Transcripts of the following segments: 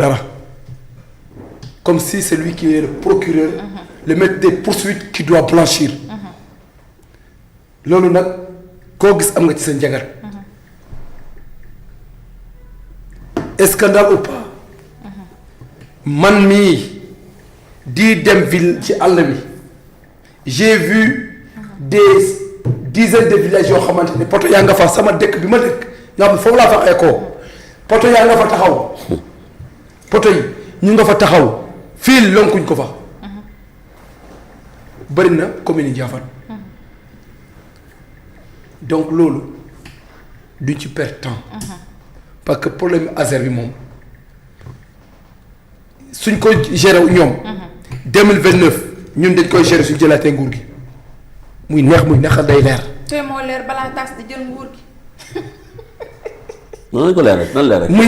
dara comme si c'est lui qui est le procureur le maître des poursuites qui doit blanchir loolu nag koo gis am nga ci sa njagar scandale ou pas man mii di dem ville ci àll bi j'ai vu des dizaines de villages yoo xamante ne poto yaa nga fa sama dëkk bi ma dëkk nga xam ne foofu laa fa eekoo poto yaa nga fa taxaw poto yi ñu nga fa taxaw fii lonkuñ ko fa bëri na commune yi Ndiaffate donc loolu duñ ci perdre temps parce que problème Azer bi moom suñ ko gérer ñoom 2029 ñun dañ koy gérer suñ jëlaatee nguur gi muy neex muy neexal day leer. te moo leer balaa tas di jël nguur gi. noonu ko leer rek nan leer rek. muy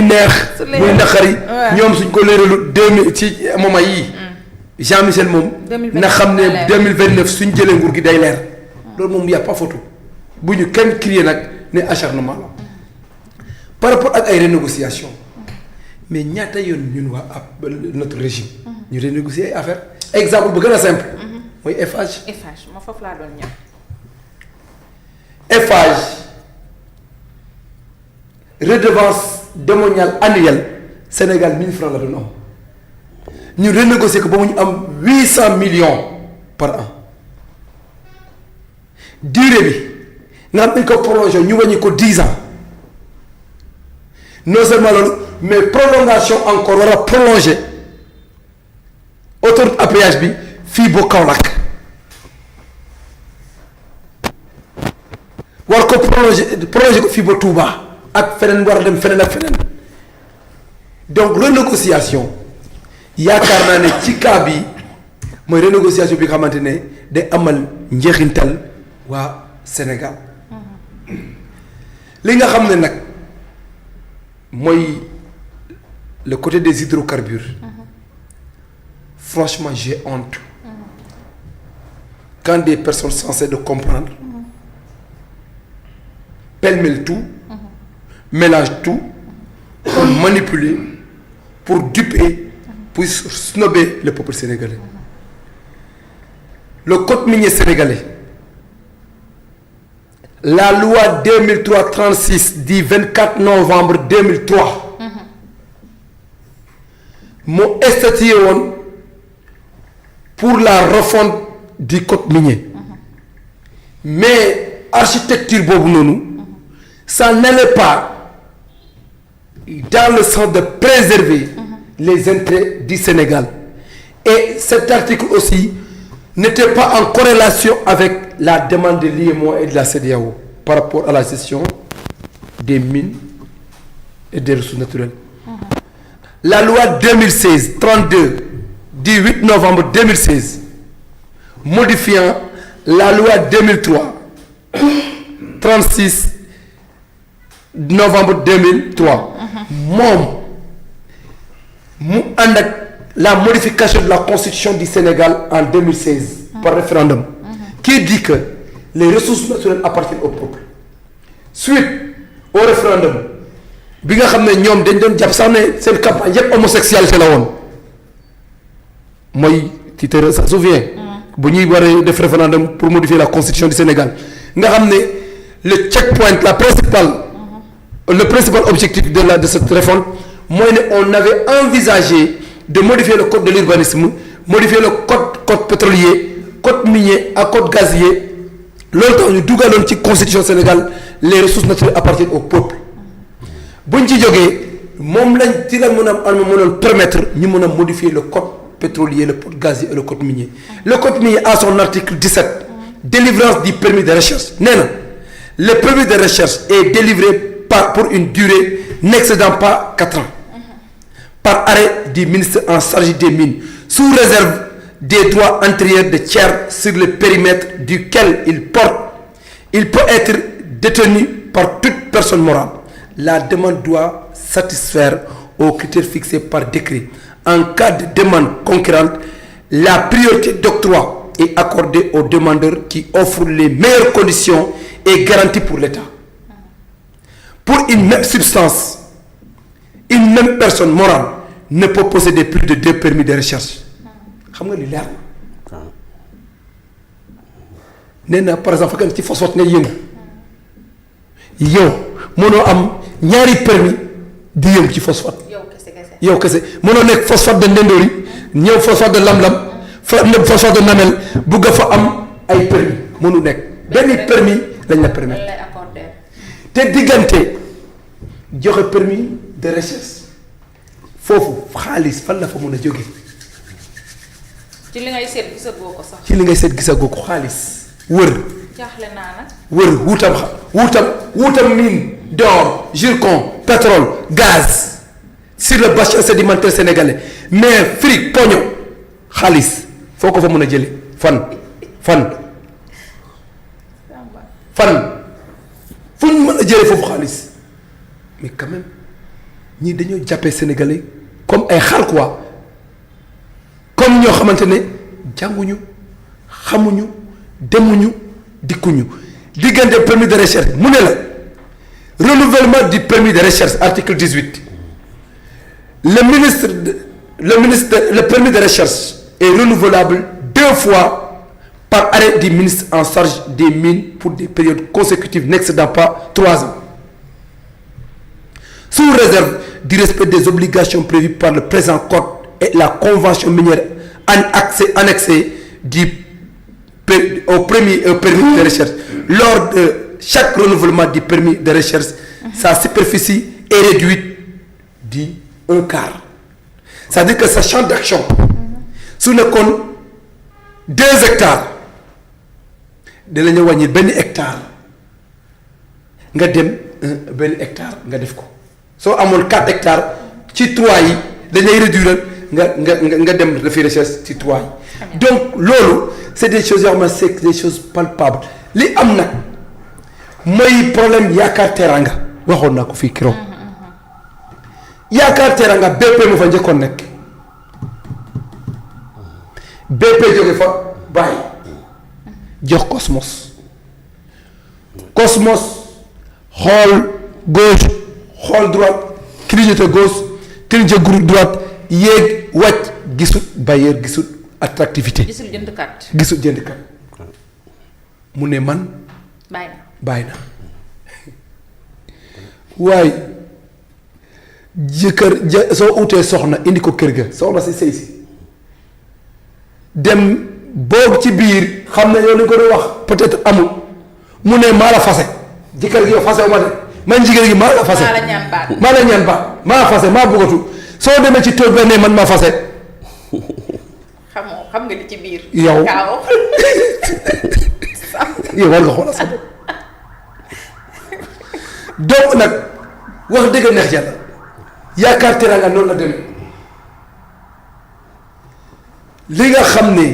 neex. muy naqari ñoom suñ ko leeralu 2000 ci moment yii. Jean Michel moom. na xam ne 2029 suñ jëlee nguur gi day leer. loolu moom y a pas photo bu ñu kenn crier nag ne acharnement la par rapport ak ay renégociation mais ñaata yoon ñun waa ab notre régime. ñu renégocier ay affaire exemple bu gën a simple. mooy Eiffage. Eiffage ma foofu laa doon ñëw. Eiffage redevance domaniale annuelle Sénégal 1000 francs la doon am ñu renégocier ko ba mu ñu am 800 millions par an durée bi nga xam dañ ko prolongé ñu wàññi ko 10 ans non seulement loolu mais prolongation encore war a prolonger autoroute à péage bi fii ba Kaolack war ko prolonger ko fii ba Touba ak feneen war a dem feneen ak feneen donc renégociation yaakaar naa ne ci cas bi mooy renégociation bi nga xamante ne day amal njeexintal waa Sénégal li nga xam ne nag mooy le côté des hydrocarbures franchement j'ai honte quand des personnes censées de comprendre pêle-mêle tout mélange tout pour manipuler pour duper pour snober le peuple sénégalais le code minier sénégalais la loi 2003-36 du 24 novembre 2003 moo statué woon pour la refonte du code minier mais architecture boobu noonu ça n'allait pas dans le sens de préserver les intérêts du Sénégal et cet article aussi n'était pas en corrélation avec la demande de l'UEMOA et de la CEDEAO par rapport à la gestion des mines et des ressources naturelles. La loi 2016-32 du 8 novembre 2016 modifiant la loi 2003-36 novembre 2003 moom mu ànd ak la modification de la constitution du Sénégal en 2016 par référendum qui dit que les ressources naturelles appartiennent au peuple suite au référendum bi nga xam ne ñoom dañ doon jàpp sax ne seen campagne yépp homosexualité la woon mooy tu te souviens bu ñuy war a def référendum pour modifier la constitution du Sénégal nga xam ne le checkpoint le principal objectif de cette réforme mooy ne on avait envisagé de modifier le code de l'urbanisme modifier le code pétrolier code minier ak code gazier loolu tax ñu dugaloon ci constitution Sénégal les ressources naturelles appartiennent au peuple buñ ci jógee moom lañ ci la mënoon permettre ñu mën a modifier le code pétrolier le code gazier et le code minier le code minier à son article 17 délivrance du permis de recherche nee na le permis de recherche est délivré pour une durée n'excédant pas 4 ans par arrêt du ministre en charge des mines sous réserve des droits antérieurs de tiers sur le périmètre duquel il porte. Il peut être détenu par toute personne morale. La demande doit satisfaire aux critères fixés par décret. En cas de demande concurrente, la priorité d'octroi est accordée aux demandeurs qui offrent les meilleures conditions et garanties pour l'État. Pour une même substance, une même personne morale ne peut posséder plus de 2 permis de recherche xam nga li leer na nee na par exemple fekk ci phosphate ngay yëngu yow mënoo am ñaari permis di yëngu ci phosphate yow kese mënoo nekk phosphate de Ndendori ñëw phosphate de Lamlam phosphate de Namel bugg fa am ay permis mënu nekk benn permis lañ la permettre te diggante joxe permis de recherche foofu xaalis fan la fa mën a jóge ci li ngay seet gisagoo ko sax. ci li ngay seet gisagoo ko xaalis wër. jaaxle naa nag. wër wuutam mine d'or zircon pétrole gaz sur le bassin sédimentaire sénégalais mais fric poño xaalis foo ko fa mën a jële fan fu ñu mën a jëlee foofu xaalis mais quand même ñii dañoo jàppee sénégalais comme ay xaal quoi comme ñoo xamante ne jànguñu xamuñu demuñu dikkuñu diggante permis de recherche mu ne la renouvellement du permis de recherche article 18 le permis de recherche est renouvelable 2 fois par arrêt du ministre en charge des mines pour des périodes consécutives n'excédant pas 3 ans sous réserve du respect des obligations prévues par le présent code et la convention minière annexée au permis de recherche. Lors de chaque renouvellement du permis de recherche, sa superficie est réduite d'1/4. C'est-à-dire que sa champ d'action, su nekkoon 2 hectares dinañu wàññi benn hectare nga dem benn hectare nga def ko soo amoon 4 hectares ci 3 yi dañuy réduire nga dem defi recherche ci 3 yi. donc loolu c'est des choses yoo xam ne c'est des choses palpables li am nag mooy problème yaakaar teranga waxoon naa ko fii keroog yaakaar teranga BP mu fa njëkkoon nekk BP jóge fa bàyyi jox Cosmos xool gauche xool droite clignoter gauche clignoter droite yéeg wàcc gisut bailleur gisut attractivité. gisul jëndkat. mu ne man. bàyyi na waaye jëkkër soo utee soxna indi ko kër ga soxna si sëy si dem boog ci biir xam ne yow li ko doon wax peut-être amul mu ne maa la fase jëkkër gi yow fase wu ma de man jigéen gi maa la fase. maa la ñaan baat maa fase maa bëggatu soo demee ci tool ba ne man maa fase. xam nga li ci biir. yow yow war nga xoolal sa bopp donc nag wax dëgg neex yàlla yaakaar teraanga noonu la demee li nga xam ne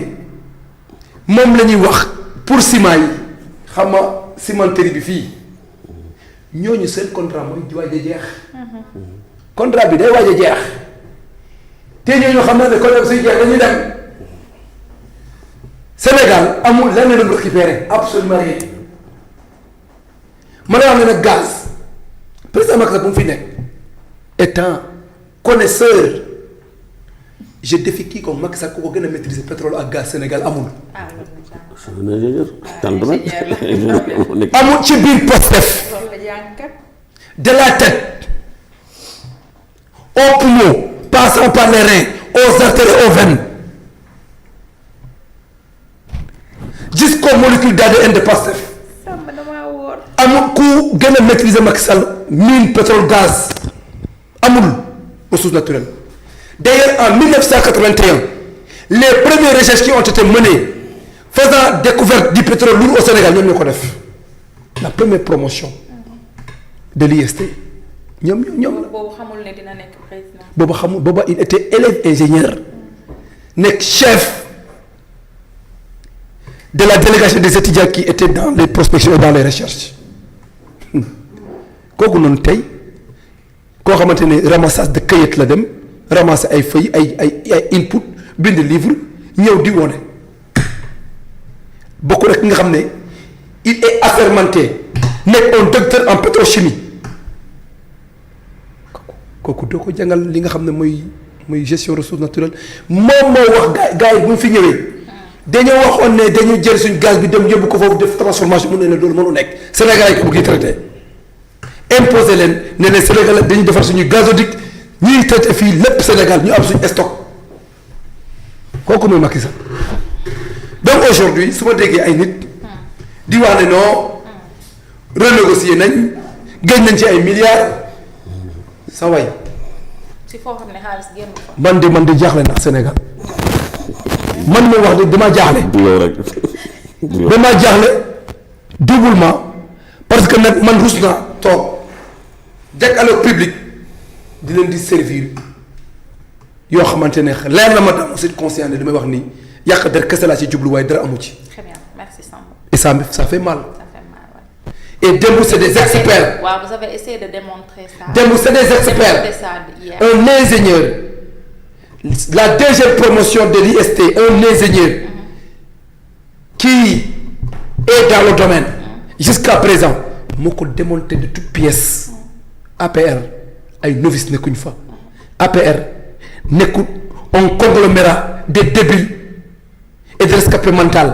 moom la ñuy wax pour ciment yi xam nga cimenterie bi fii ñooñu seen contrat mooy waaj a jeex. contrat bi day waaj a jeex te ñooñu xam naa ne contrat bi suy jeex dañuy dem. Sénégal amul lenn lu mu récupéré absolument rien ma la wax ne nag gaz président Macky Sall bu mu fi nekk étant connaisseur je défie kii comme Macky Sall ku ko gën a maîtriser pétrole ak gaz Sénégal amul. amul ci biir Pastef de la tête au poumon passant par les reins aux artères et aux veines. jusqu'aux molécules d'ADN de Pastef amul ku gën a maîtriser Macky Sall mine pétrole gaz amul ressources naturelles d'ailleurs en 1981 les premières recherches qui ont été menées faisant découverte du pétrole lourd au Sénégal ñoom ñoo ko def la première promotion de l'IST ñoom boobu xamul ne dina nekk président. boobu xamul booba il était élève ingénieur nekk chef de la délégation des étudiants qui étaient dans les prospections et dans les recherches kooku noonu tey koo xamante ne ramassage de cueillette la dem ramasser ay feuilles ay input bind livre ñëw di wone bokk rek nga xam ne il est assermenté nekk un docteur en pétrochimie kooku doo ko jàngal li nga xam ne mooy gestion ressources naturelles moom moo wax gars yi bu ñu fi ñëwee dañoo waxoon ne dañu jël suñ gaz bi dem yóbbu ko foofu def transformation mu ne leen loolu mënu nekk Sénégal yi ko bëgg traité imposé leen ne leen Sénégal dañuy defar suñu gazoduc ñuy traité fii lépp Sénégal ñu am suñu stock kooku mooy Macky Sall donc aujourd'hui su ma déggee ay nit di wax ne non renégocier nañ génn nañ ci ay milliards sa way si foo xam ne xaalis génn fa. man de jaaxle na Sénégal man moo wax de dama jaaxle. du yow rek. dama jaaxle doublement parce que nag man rus naa toog jàkkaarloo public di leen di servir yoo xamante ne leer na ma dans cette conscience ne damay wax ni yàq der kese laa ci jublu waaye dara amu ci. Très bien, merci Samba. et ça fait mal. Ça fait mal, ouais. Et démb c'est des experts. waaw vous avez essayé de démontrer ça. démb c'est des experts. Démontrer ça hier. Un ingénieur la deuxième promotion de l'IST un ingénieur qui est dans le domaine jusqu'à présent moo ko démonté de toutes pièces APR ay novices nekkuñ fa APR nekkul un conglomérat de débiles et de rescapés mental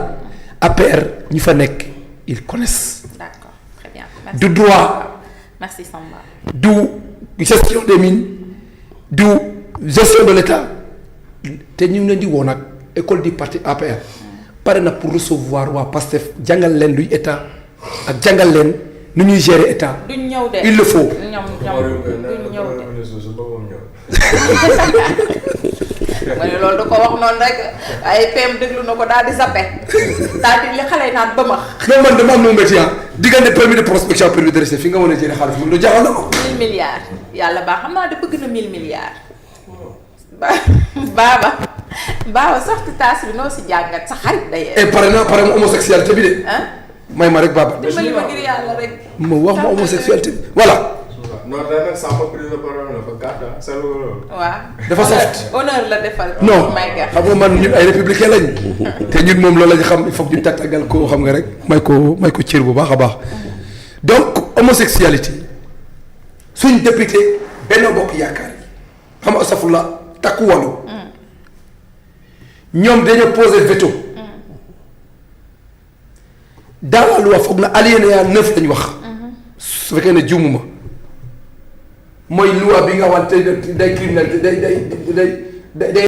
APR ñi fa nekk ils connaissent. D'accord, très bien. Merci. Du droit. Merci Samba. du gestion des mines du gestion de l'État te ñu ngi leen di woo nag école du parti APR pare na pour recevoir waa PASTEF jàngal leen luy état ak jàngal leen nu ñuy gérer état. duñ ñëw de. il le faut. ñoom duñ ñëw de. ma ne loolu da ko wax noonu rek ay PM déglu na ko daal di zappe daal di li xale yi naan bëmax. non man dama am nu mu métti diggante permis de prospection permis de recherche fi nga mën a jëlee xaalis lu jaaxal na ma. 1000 milliards yàlla baax xam naa de bëgg na 1000 milliards. baaba sorti taas bi noo si jàngat sa xarit day. et pare mu homosexualité bi de. may ma rek Baba. dimbali ma ngir yàlla rek. ma wax ma homosexualité bi voilà. non daanaka sama prise de parole la fa gàtt sa loolu. waaw dafa soft honneur la defal. non may nga xam nga man ñun ay républicain lañ. te ñun moom loolu la ñu xam il faut que ñu tàggal ko xam nga rek may ko cër bu baax a baax. donc homosexualité suñ député Benno Bokk Yaakaar yi xam nga safula takku wàllu. ñoom dañoo posé veto. dans la loi foog na alinéa 9 lañ wax. su fekkee ne juumuma mooy loi bi nga xamante day criminalité day